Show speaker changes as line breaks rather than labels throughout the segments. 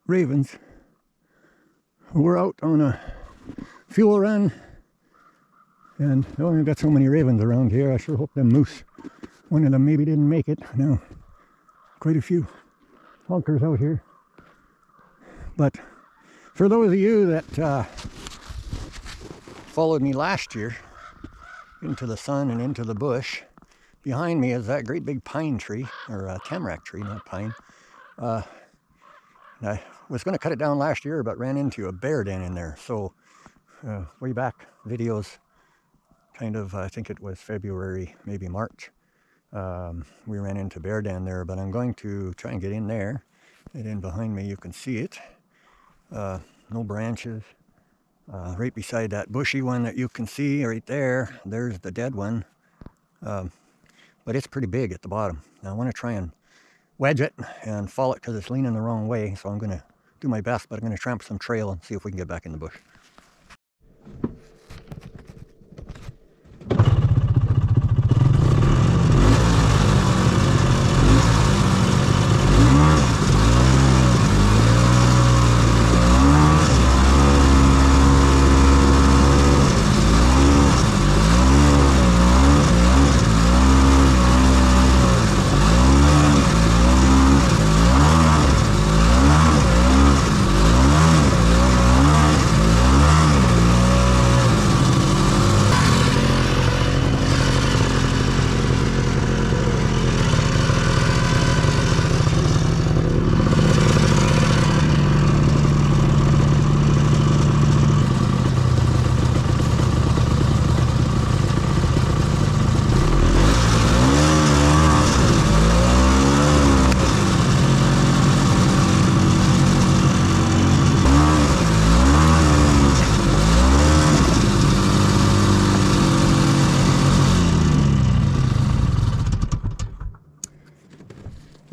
ravens. We're out on a fuel run, and oh, we've got so many ravens around here. I sure hope them moose, one of them maybe didn't make it. No, quite a few honkers out here. But for those of you that followed me last year into the sun and into the bush, behind me is that great big pine tree, or a tamarack tree, not pine. I was going to cut it down last year, but ran into a bear den in there. So way back videos, kind of, I think it was February, maybe March, we ran into bear den there, but I'm going to try and get in there. And in behind me, you can see it. No branches. Right beside that bushy one that you can see right there, there's the dead one. But it's pretty big at the bottom. Now I want to try and wedge it and fall it because it's leaning the wrong way. So I'm going to do my best, but I'm going to tramp some trail and see if we can get back in the bush.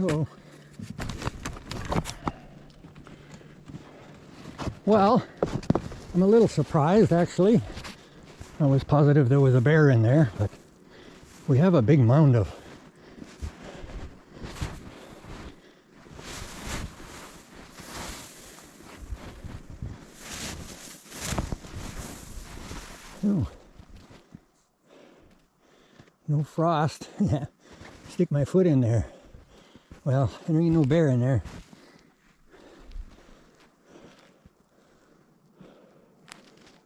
Uh-oh. Well, I'm a little surprised actually. I was positive there was a bear in there, but we have a big mound of no frost. Yeah, stick my foot in there. Well, there ain't no bear in there.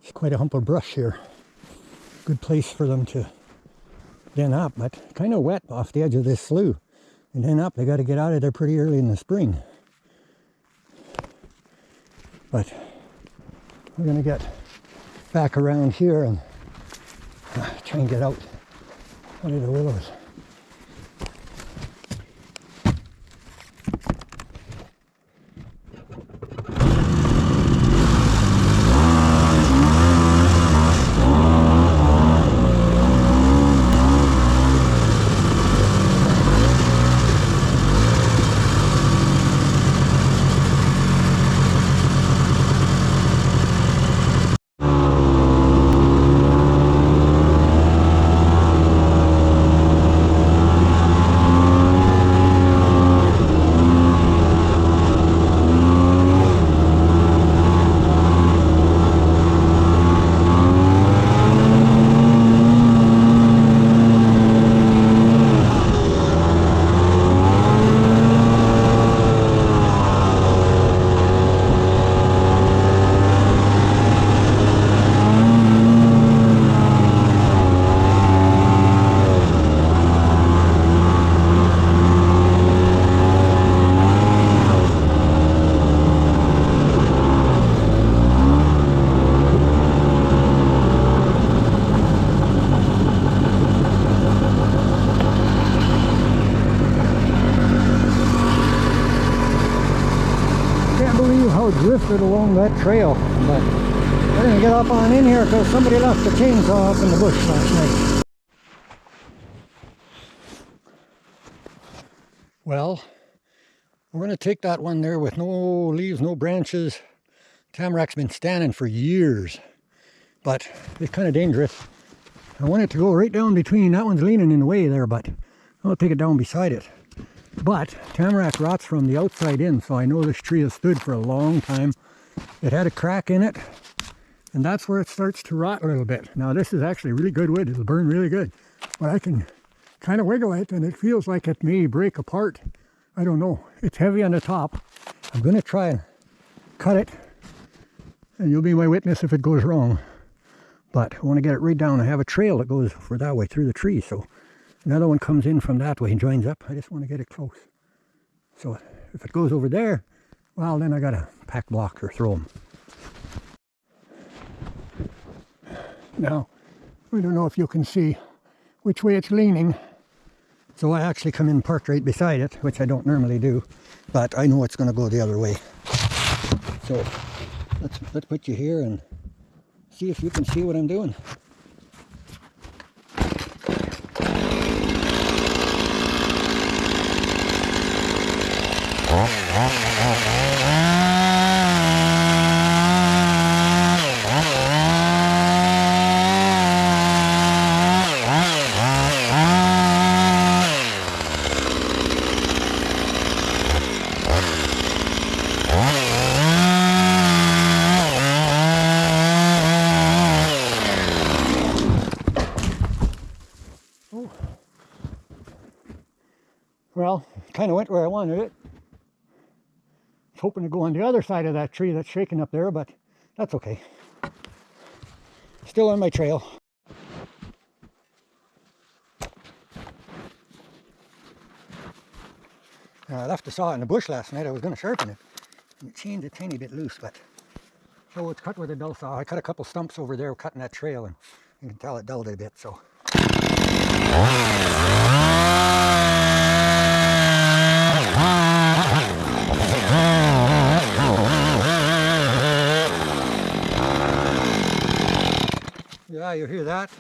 It's quite a hump of brush here. Good place for them to den up, but kind of wet off the edge of this slough. And den up, they got to get out of there pretty early in the spring. But we're going to get back around here and try and get out of the willows. Drifted along that trail, but we're gonna get up on in here because somebody left the chainsaw up in the bush last night. Well, we're gonna take that one there with no leaves, no branches. Tamarack's been standing for years, but it's kind of dangerous. I want it to go right down between. That one's leaning in the way there, but I'll take it down beside it. But tamarack rots from the outside in, so I know this tree has stood for a long time. It had a crack in it, and that's where it starts to rot a little bit. Now this is actually really good wood. It'll burn really good. But I can kind of wiggle it, and it feels like it may break apart. I don't know. It's heavy on the top. I'm going to try and cut it, and you'll be my witness if it goes wrong. But I want to get it right down. I have a trail that goes for that way through the tree, so another one comes in from that way and joins up. I just want to get it close. So if it goes over there, well, then I got to pack blocks or throw them. Now, I don't know if you can see which way it's leaning. So I actually come in and park right beside it, which I don't normally do, but I know it's going to go the other way. So let's put you here and see if you can see what I'm doing. Well, kind of went where I wanted it. I was hoping to go on the other side of that tree that's shaking up there, but that's okay. Still on my trail. I left the saw in the bush last night. I was going to sharpen it. And it seemed a tiny bit loose, but so it's cut with a dull saw. I cut a couple stumps over there cutting that trail, and you can tell it dulled it a bit, so. Yeah, you hear that?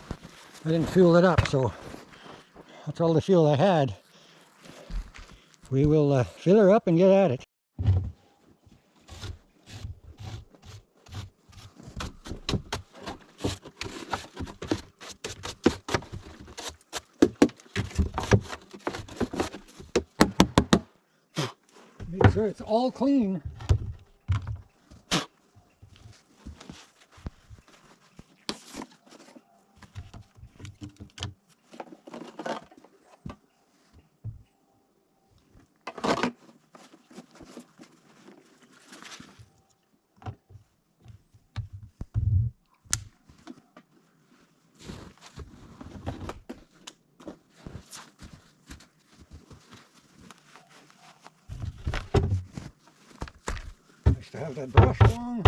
I didn't fuel it up, so that's all the fuel I had. We will fill her up and get at it. Make sure it's all clean. To have that brush along.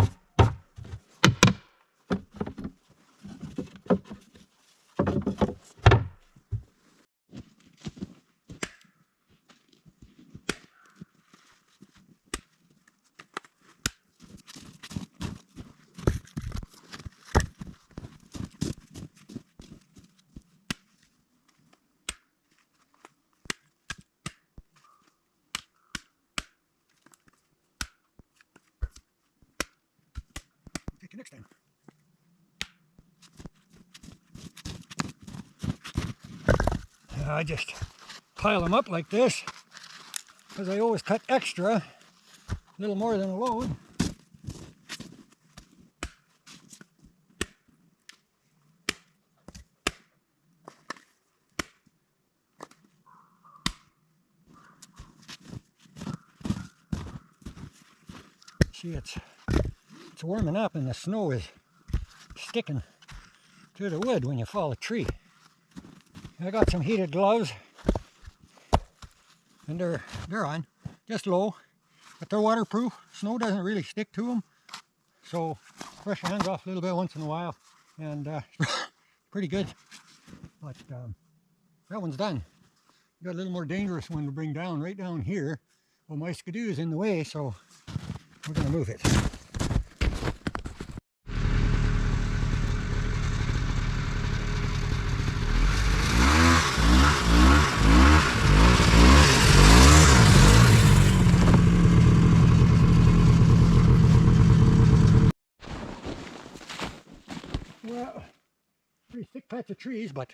Take you next time. I just pile them up like this because I always cut extra, a little more than a load. See, it's warming up and the snow is sticking to the wood when you fall a tree. I got some heated gloves and they're on, just low, but they're waterproof. Snow doesn't really stick to them, so brush your hands off a little bit once in a while, and pretty good. But that one's done. Got a little more dangerous one to bring down right down here. Well, my skidoo is in the way, so we're going to move it. Well, pretty thick patch of trees, but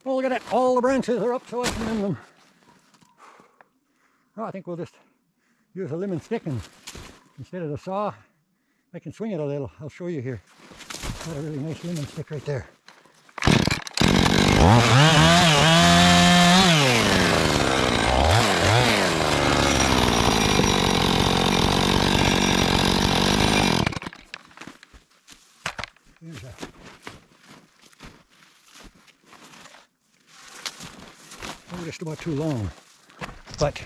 Oh, look at that. All the branches are up so I can limb them. Oh, I think we'll just use a lemon stick and instead of the saw, I can swing it a little. I'll show you here. Got a really nice lemon stick right there. Here's a just about too long, but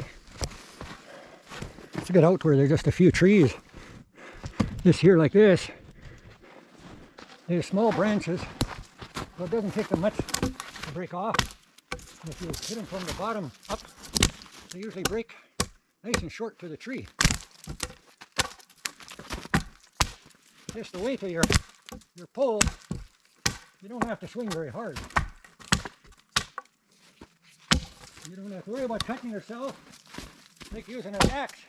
let's get out where there's just a few trees. This here like this, there's small branches, so it doesn't take them much to break off. And if you hit them from the bottom up, they usually break nice and short to the tree. Just the weight of your pole, you don't have to swing very hard. You don't have to worry about cutting yourself like using an axe.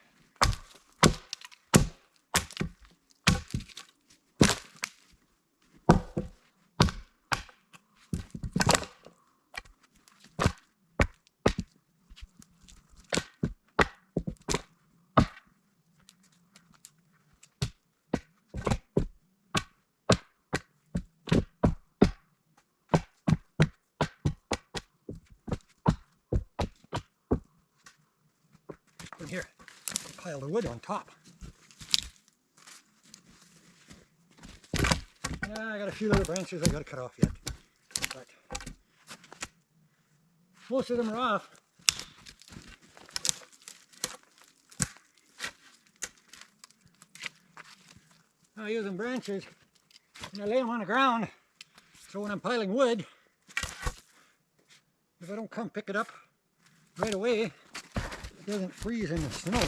In here, pile the wood on top. I got a few little branches I got to cut off yet, but most of them are off. I use them branches and I lay them on the ground, so when I'm piling wood, if I don't come pick it up right away, it doesn't freeze in the snow.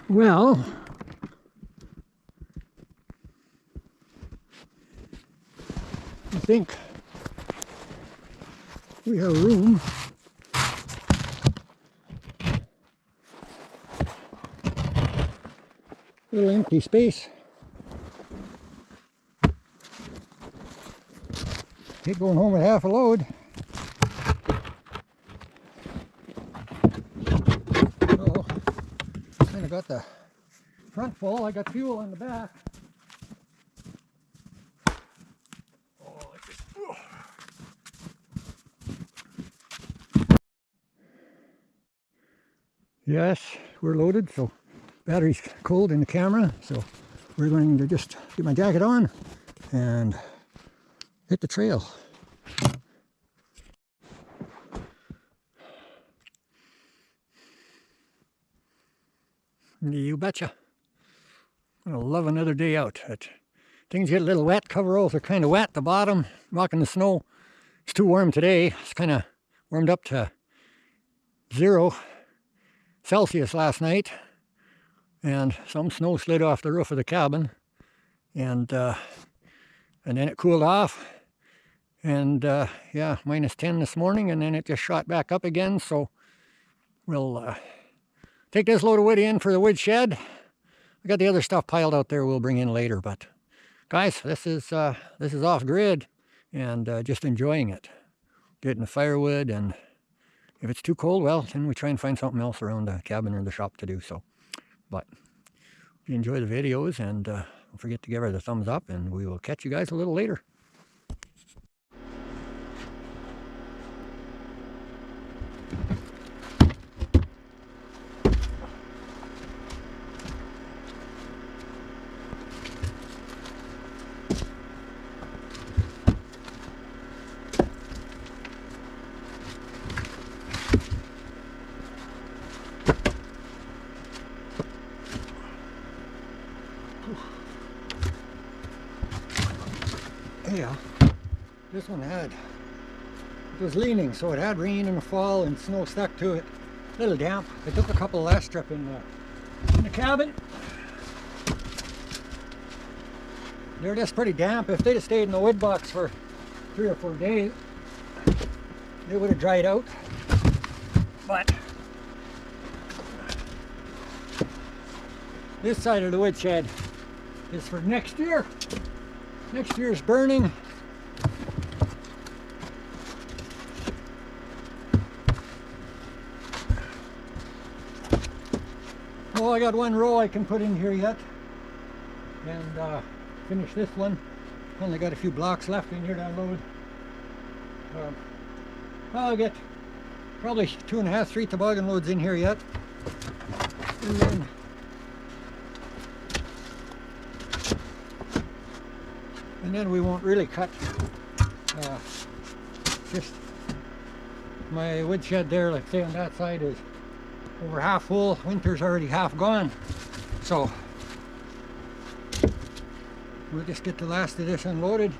Well, I think we have room little empty space. Hate going home with half a load. I got the front full, I got fuel on the back. Oh, like this. Yes, we're loaded, so battery's cold in the camera, so we're going to just get my jacket on and hit the trail. You betcha. I'm gonna love another day out. Things get a little wet. Coveralls are kind of wet. The bottom, rocking the snow. It's too warm today. It's kind of warmed up to 0 Celsius last night, and some snow slid off the roof of the cabin, and then it cooled off, and yeah, -10 this morning, and then it just shot back up again. So we'll take this load of wood in for the wood shed. I got the other stuff piled out there we'll bring in later, but guys, this is off grid, and just enjoying it. Getting the firewood, and if it's too cold, well, then we try and find something else around the cabin or the shop to do so. But if you enjoy the videos, and don't forget to give her the thumbs up, and we will catch you guys a little later. Yeah, this one it was leaning, so it had rain in the fall and snow stuck to it. A little damp. I took a couple last trip in the cabin. They're just pretty damp. If they'd have stayed in the wood box for 3 or 4 days, they would have dried out. But this side of the woodshed is for next year. Next year's burning. Well, I got one row I can put in here yet, and finish this one. Only got a few blocks left in here to unload. I'll get probably 2.5, 3 toboggan loads in here yet, and then we won't really cut. Just my woodshed there, like say on that side, is over half full. Winter's already half gone, so we'll just get the last of this unloaded.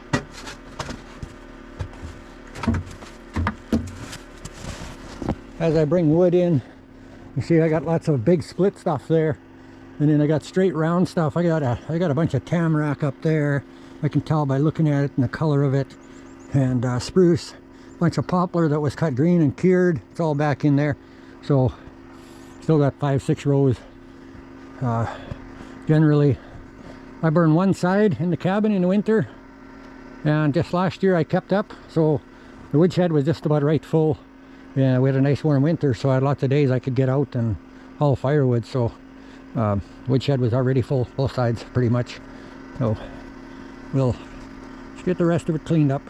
As I bring wood in, you see I got lots of big split stuff there, and then I got straight round stuff. I got a bunch of Tamarack up there. I can tell by looking at it and the color of it, and spruce, a bunch of poplar that was cut green and cured. It's all back in there. So still got 5, 6 rows. Generally I burn one side in the cabin in the winter, and just last year I kept up, so the woodshed was just about right full. Yeah, we had a nice warm winter, so I had lots of days I could get out and haul firewood. So woodshed was already full, both sides pretty much. So we'll just get the rest of it cleaned up.